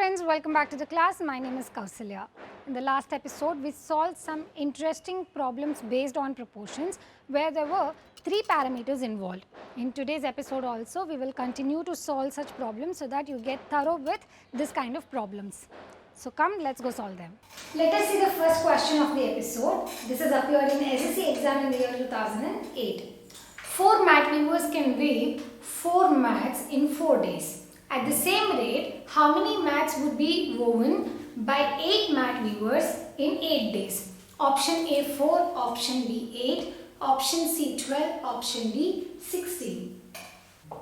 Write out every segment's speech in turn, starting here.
friends, welcome back to the class. My name is Kausalya. In the last episode, we solved some interesting problems based on proportions where there were 3 parameters involved. In today's episode also, we will continue to solve such problems so that you get thorough with this kind of problems. So come, let's go solve them. Let us see the first question of the episode. This has appeared in SSC exam in the year 2008. 4 mat weavers can weave 4 mats in 4 days. At the same rate, how many mats would be woven by 8 mat weavers in 8 days? Option A 4, option B 8, option C 12, option D 16.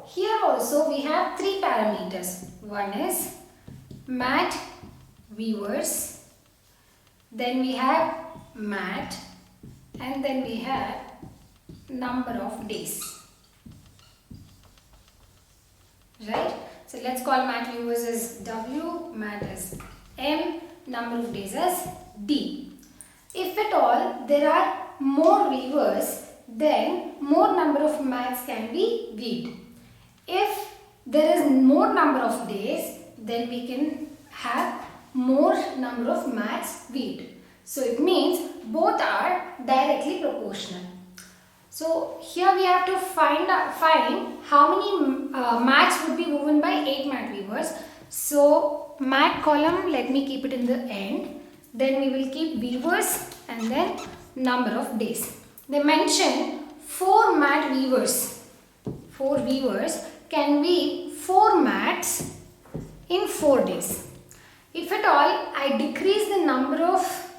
Here also we have 3 parameters. One is mat weavers, then we have mat, and then we have number of days. Right? So let's call mat weavers as W, mat as M, number of days as D. If at all there are more weavers, then more number of mats can be weaved. If there is more number of days, then we can have more number of mats weaved. So it means both are directly proportional. So here we have to find how many mats would be woven by 8 mat weavers. So mat column, let me keep it in the end. Then we will keep weavers and then number of days. They mention 4 mat weavers. 4 weavers can weave 4 mats in 4 days. If at all I decrease the number of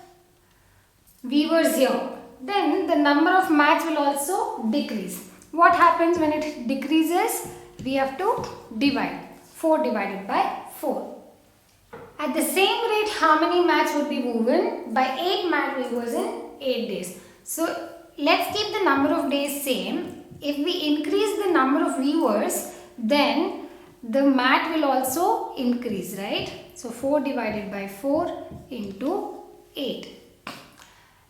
weavers here, then the number of mats will also decrease. What happens when it decreases? We have to divide. 4 divided by 4. At the same rate, how many mats would be woven by 8 mat weavers in 8 days? So let's keep the number of days same. If we increase the number of weavers, then the mat will also increase, right? So 4 divided by 4 into 8.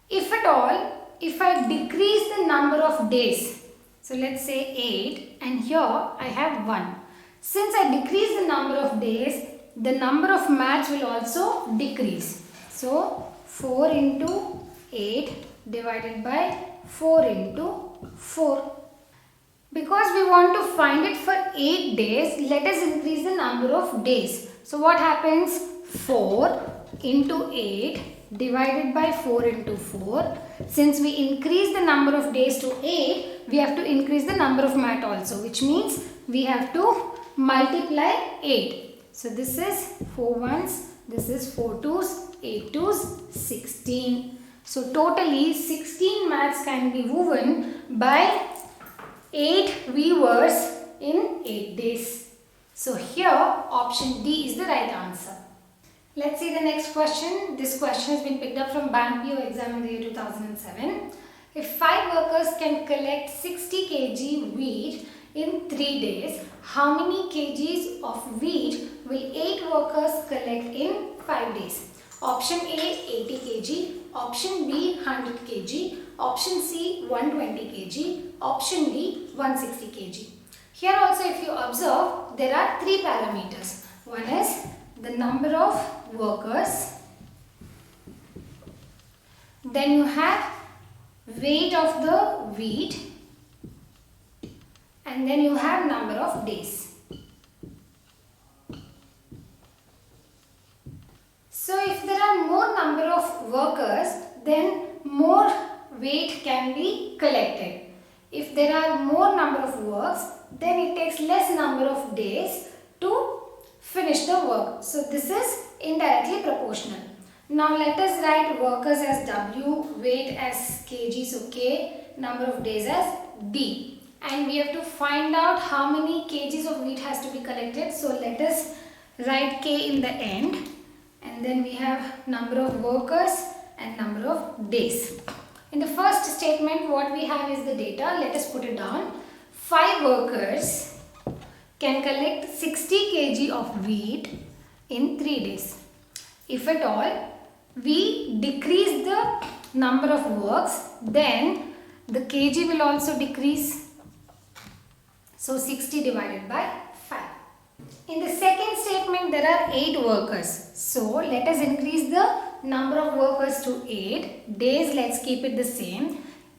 If at all, if I decrease the number of days, so let's say 8 and here I have 1. Since I decrease the number of days, the number of mats will also decrease. So 4 into 8 divided by 4 into 4. Because we want to find it for 8 days, let us increase the number of days. So what happens? 4 into 8 divided by 4 into 4. Since we increase the number of days to 8, we have to increase the number of mat also, which means we have to multiply 8. So this is 4 ones, this is 4 twos, 8 twos, 16. So totally 16 mats can be woven by 8 weavers in 8 days. So here option D is the right answer. Let's see the next question. This question has been picked up from Bank PO exam in the year 2007. If 5 workers can collect 60 kg wheat in 3 days, how many kgs of wheat will 8 workers collect in 5 days? Option A 80 kg, option B 100 kg, option C 120 kg, option D 160 kg. Here also if you observe, there are 3 parameters. One is the number of workers, then you have weight of the wheat, and then you have number of days. So if there are more number of workers, then more weight can be collected. If there are more number of works, then it takes less number of days to finish the work. So this is indirectly proportional. Now let us write workers as W, weight as kg, so K, number of days as D. And we have to find out how many kgs of wheat has to be collected. So let us write K in the end. And then we have number of workers and number of days. In the first statement, what we have is the data. Let us put it down. 5 workers can collect 60 kg of wheat in 3 days. If at all we decrease the number of works, then the kg will also decrease. So 60 divided by 5. In the second statement, there are 8 workers. So, let us increase the number of workers to 8. Days, let's keep it the same.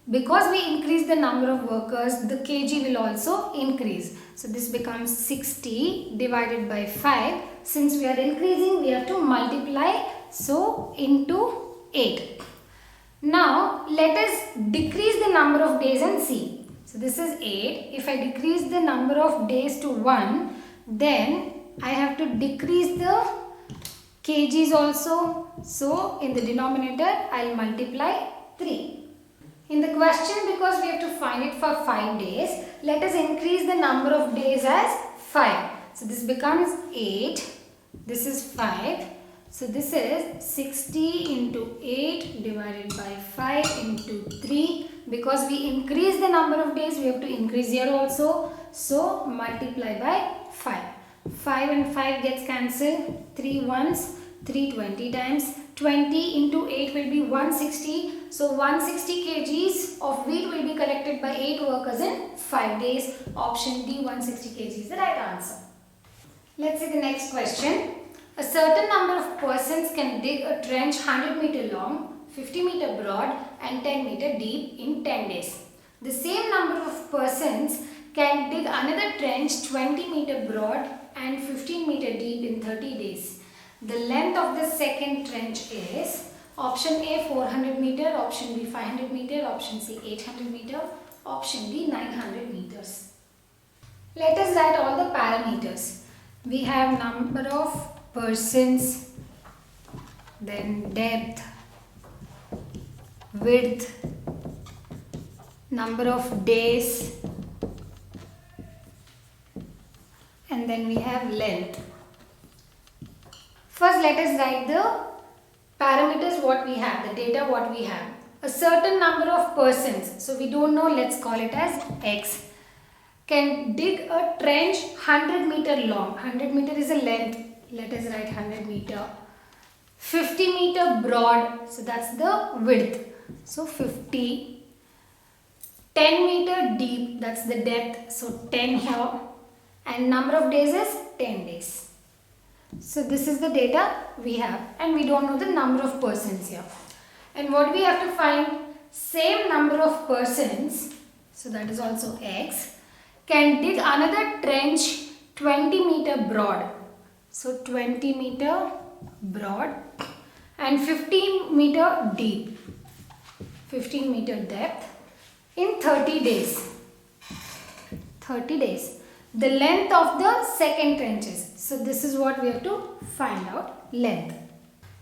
Because we increase the number of workers, the kg will also increase. So, this becomes 60 divided by 5. Since we are increasing, we have to multiply. So, into 8. Now, let us decrease the number of days and see. So, this is 8. If I decrease the number of days to 1, then I have to decrease the kgs also. So, in the denominator, I will multiply 3. In the question, because we have to find it for 5 days, let us increase the number of days as 5. So, this becomes 8. This is 5. So, this is 60 into 8 divided by 5 into 3. Because we increase the number of days, we have to increase here also. So, multiply by 5. 5 and 5 gets cancelled. 3 ones, 3 20 times. 20 into 8 will be 160. So, 160 kgs of wheat will be collected by 8 workers in 5 days. Option D, 160 kg is the right answer. Let's see the next question. A certain number of persons can dig a trench 100 meter long, 50 meter broad and 10 meter deep in 10 days. The same number of persons can dig another trench 20 meter broad and 15 meter deep in 30 days. The length of the second trench is option A 400 meter, option B 500 meter, option C 800 meter, option D 900 meters. Let us write all the parameters. We have number of persons, then depth, width, number of days, and then we have length. First, let us write the parameters what we have, the data what we have. A certain number of persons, so we don't know, let's call it as X, can dig a trench 100 meter long. 100 meter is a length, let us write 100 meter. 50 meter broad, so that's the width, so 50. 10 meter deep, that's the depth, so 10 here. And number of days is 10 days. So this is the data we have, and we don't know the number of persons here. And what we have to find, same number of persons, so that is also X, can dig another trench 20 meter broad. So 20 meter broad and 15 meter deep, 15 meter depth in 30 days. 30 days. The length of the second trenches. So this is what we have to find out, length.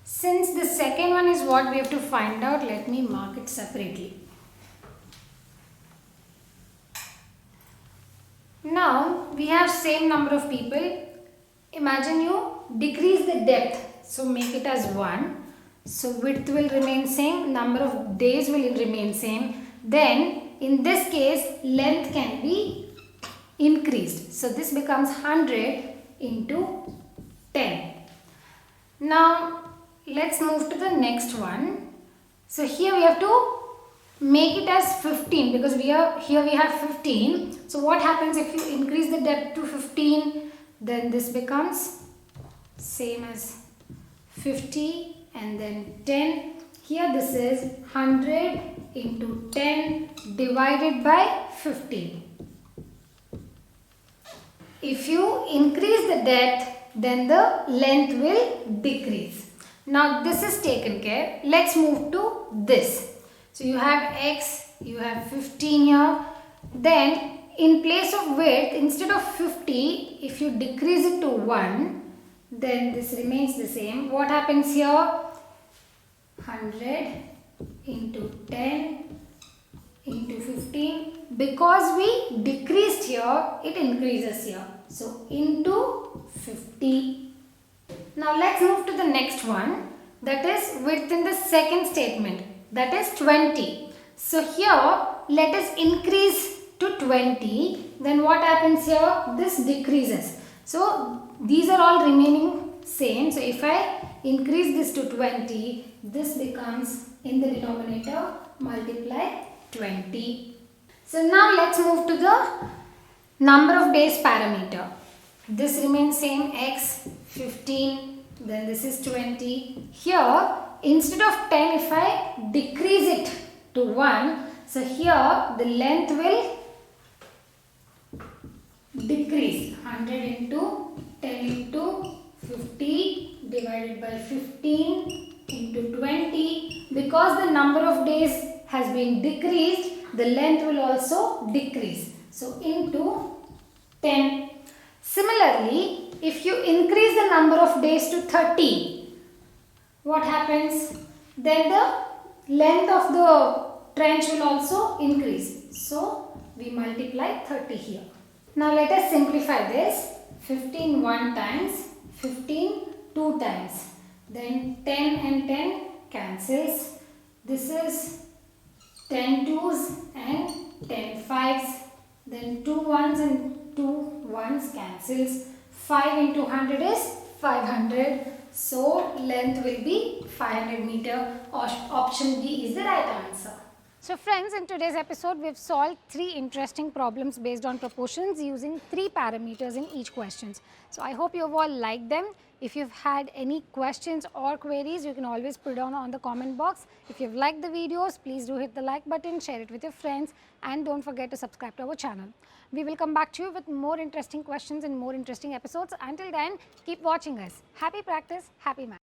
Since the second one is what we have to find out, let me mark it separately. Now we have same number of people. Imagine you decrease the depth. So make it as 1. So width will remain same, number of days will remain same. Then in this case, length can be increased. So this becomes 100 into 10. Now let's move to the next one. So here we have to make it as 15 because here we have 15. So what happens if you increase the depth to 15? Then this becomes same as 50 and then 10. Here this is 100 into 10 divided by 15. If you increase the depth, then the length will decrease. Now this is taken care. Let's move to this. So you have X, you have 15 here. Then in place of width, instead of 50, if you decrease it to 1, then this remains the same. What happens here? 100 into 10 into 15. Because we decreased here, it increases here. So into 50. Now let's move to the next one. That is width in the second statement. That is 20. So here let us increase to 20. Then what happens here? This decreases. So these are all remaining same. So if I increase this to 20, this becomes in the denominator multiply 20. So now let's move to the number of days parameter. this remains same, x 15, then this is 20. Here instead of 10, if I decrease it to 1, so here the length will decrease. 100 into 10 into 50 divided by 15 into 20. Because the number of days has been decreased, the length will also decrease. So into 10. Similarly, if you increase the number of days to 30, what happens? Then the length of the trench will also increase. So we multiply 30 here. Now let us simplify this. 15 one times, 15 two times. Then 10 and 10 cancels. This is 10 twos and 10 fives. Then 2 ones and 2 ones cancels. 5 into 100 is 500. So length will be 500 meter. Option B is the right answer. So friends, in today's episode, we've solved 3 interesting problems based on proportions using 3 parameters in each questions. So I hope you've all liked them. If you've had any questions or queries, you can always put down on the comment box. If you've liked the videos, please do hit the like button, share it with your friends, and don't forget to subscribe to our channel. We will come back to you with more interesting questions and more interesting episodes. Until then, keep watching us. Happy practice, happy math.